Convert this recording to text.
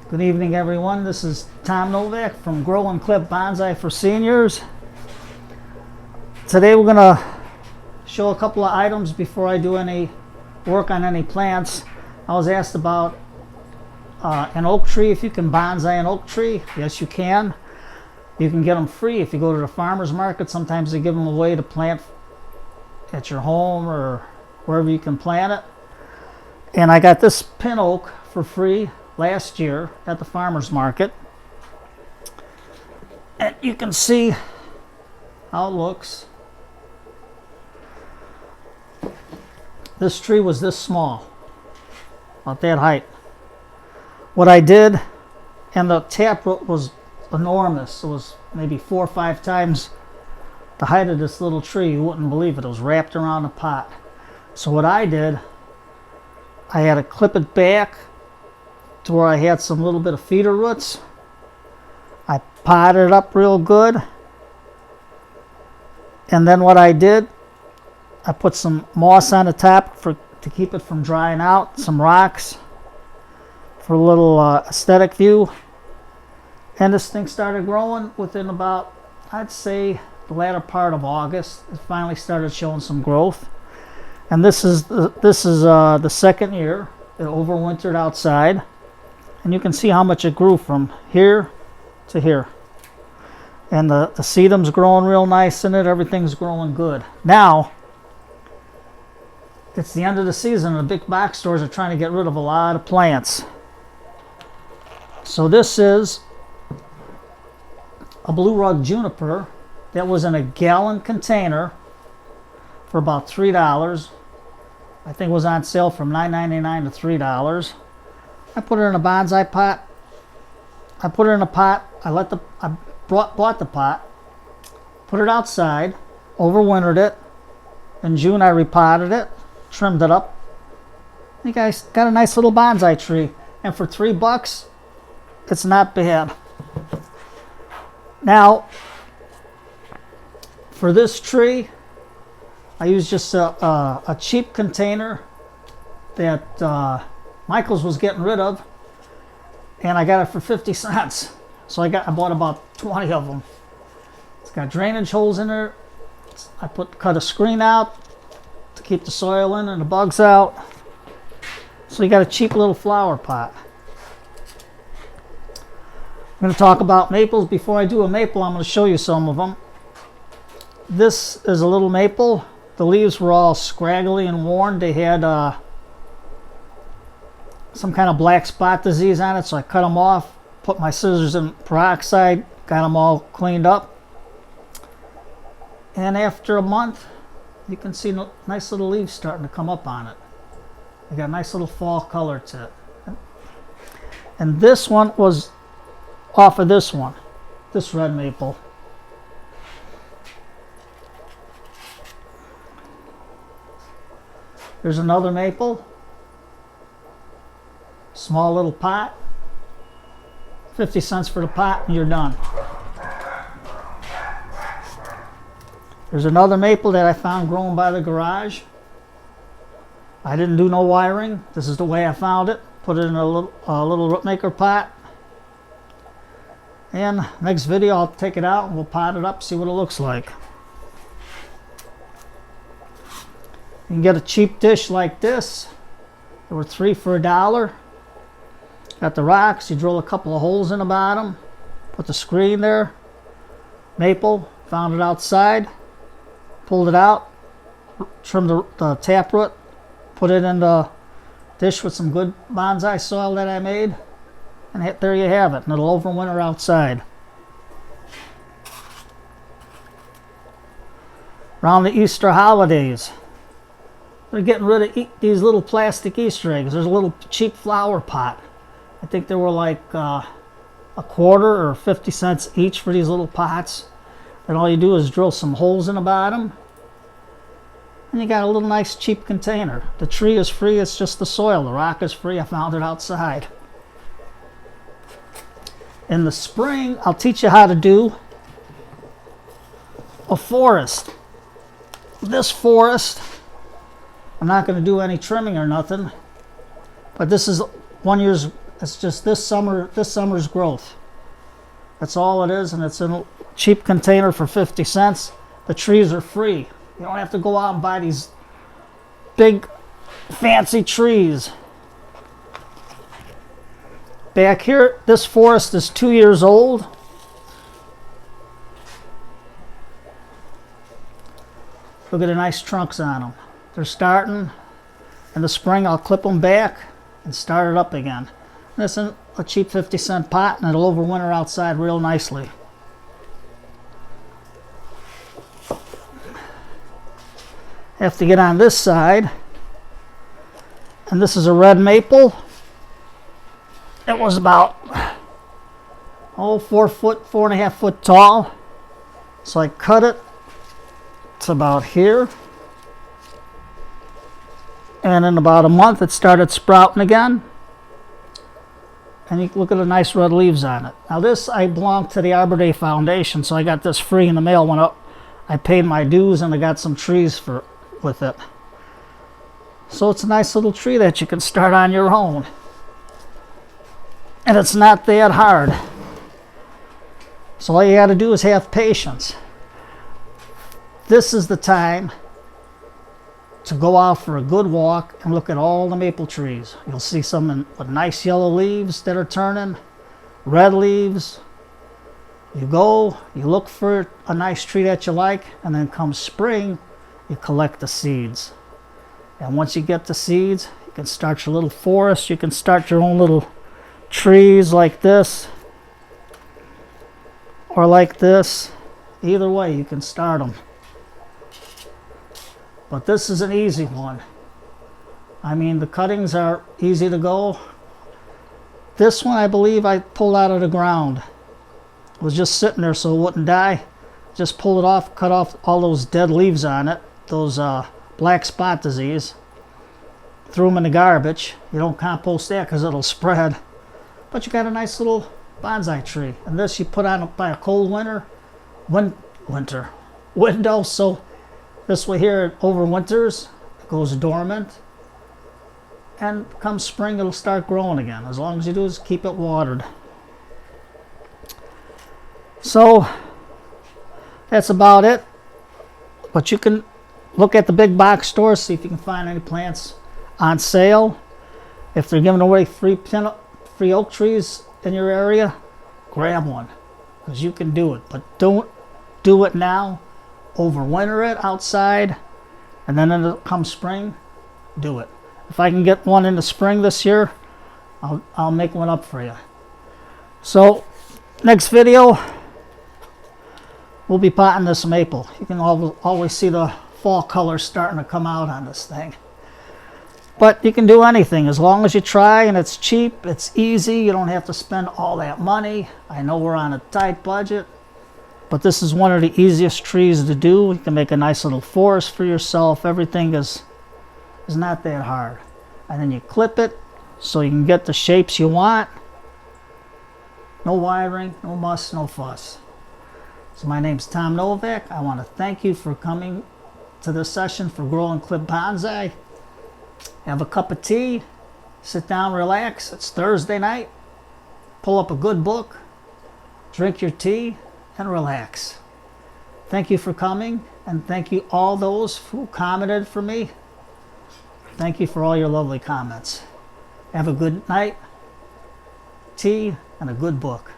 Good evening, everyone. This is Tom Novak from Grow and Clip Bonsai for Seniors. Today we're going to show a couple of items before I do any work on any plants. I was asked about an oak tree, if you can bonsai an oak tree. Yes, you can. You can get them free if you go to the farmer's market. Sometimes they give them away to plant at your home or wherever you can plant it. And I got this pin oak for free last year at the farmer's market, and you can see how it looks. This tree was this small, about that height. What I did, and the taproot was enormous. It was maybe 4 or 5 times the height of this little tree. You wouldn't believe it. It was wrapped around the pot. So what I did, I had to clip it back to where I had some little bit of feeder roots. I potted it up real good, and then what I did, I put some moss on the top to keep it from drying out, some rocks for a little aesthetic view, and this thing started growing within about, I'd say, the latter part of August. It finally started showing some growth, and this is the second year. It overwintered outside. And you can see how much it grew from here to here. And the sedum's growing real nice in it. Everything's growing good. Now, it's the end of the season and the big box stores are trying to get rid of a lot of plants. So this is a blue rug juniper that was in a gallon container for about $3. I think it was on sale from $9.99 to $3. I put it in a bonsai pot. I put it in a pot. I bought the pot, put it outside, overwintered it. In June, I repotted it, trimmed it up. You guys got a nice little bonsai tree, and for $3, it's not bad. Now, for this tree, I used just a cheap container that Michael's was getting rid of, and I got it for 50 cents. So I bought about 20 of them. It's got drainage holes in there. I cut a screen out to keep the soil in and the bugs out. So you got a cheap little flower pot. I'm going to talk about maples. Before I do a maple, I'm going to show you some of them. This is a little maple. The leaves were all scraggly and worn. They had some kind of black spot disease on it, so I cut them off, put my scissors in peroxide, got them all cleaned up. And after a month, you can see nice little leaves starting to come up on it. They got a nice little fall color to it. And this one was off of this one, this red maple. There's another maple. Small little pot, 50 cents for the pot, and you're done. There's another maple that I found growing by the garage. I didn't do no wiring. This is the way I found it. Put it in a little root maker pot. And next video I'll take it out and we'll pot it up, see what it looks like. You can get a cheap dish like this. There were 3 for $1. Got the rocks, you drill a couple of holes in the bottom, put the screen there, maple, found it outside, pulled it out, trimmed the taproot, put it in the dish with some good bonsai soil that I made, and there you have it, and it'll overwinter outside. Around the Easter holidays, they're getting rid of these little plastic Easter eggs. There's a little cheap flower pot. I think they were like a quarter or 50 cents each for these little pots. And all you do is drill some holes in the bottom. And you got a little nice cheap container. The tree is free, it's just the soil. The rock is free, I found it outside. In the spring, I'll teach you how to do a forest. This forest, I'm not going to do any trimming or nothing. But this is one year's It's just this summer's growth. That's all it is, and it's in a cheap container for 50 cents. The trees are free. You don't have to go out and buy these big fancy trees. Back here, this forest is 2 years old. Look at the nice trunks on them. They're starting. In the spring, I'll clip them back and start it up again. This is a cheap 50-cent pot, and it'll overwinter outside real nicely. Have to get on this side. And this is a red maple. It was about 4.5 foot tall. So I cut it to about here. And in about a month it started sprouting again. And you can look at the nice red leaves on it. Now this, I belong to the Arbor Day Foundation, so I got this free in the mail when I paid my dues, and I got some trees with it. So it's a nice little tree that you can start on your own. And it's not that hard. So all you got to do is have patience. This is the time to go out for a good walk and look at all the maple trees. You'll see some with nice yellow leaves that are turning, red leaves. You go, you look for a nice tree that you like, and then come spring, you collect the seeds. And once you get the seeds, you can start your little forest. You can start your own little trees like this or like this. Either way, you can start them. But this is an easy one. I mean, the cuttings are easy to go. This one, I believe I pulled out of the ground. It was just sitting there so it wouldn't die. Just pulled it off, cut off all those dead leaves on it, those black spot disease. Threw them in the garbage. You don't compost that because it'll spread. But you got a nice little bonsai tree. And this you put on by a cold window, so this way here it overwinters, it goes dormant, and come spring it'll start growing again. As long as you do is keep it watered. So that's about it. But you can look at the big box stores, see if you can find any plants on sale. If they're giving away free oak trees in your area, grab one, because you can do it. But don't do it now. Overwinter it outside, and then it'll come spring, do it. If I can get one in the spring this year, I'll make one up for you. So next video, we'll be potting this maple. You can always see the fall colors starting to come out on this thing. But you can do anything as long as you try, and it's cheap, it's easy, you don't have to spend all that money. I know we're on a tight budget, but this is one of the easiest trees to do. You can make a nice little forest for yourself. Everything is not that hard. And then you clip it so you can get the shapes you want. No wiring, no muss, no fuss. So my name's Tom Novak. I want to thank you for coming to this session for Grow and Clip Bonsai. Have a cup of tea, sit down, relax. It's Thursday night. Pull up a good book, drink your tea, and relax. Thank you for coming, and thank you all those who commented for me. Thank you for all your lovely comments. Have a good night, tea, and a good book.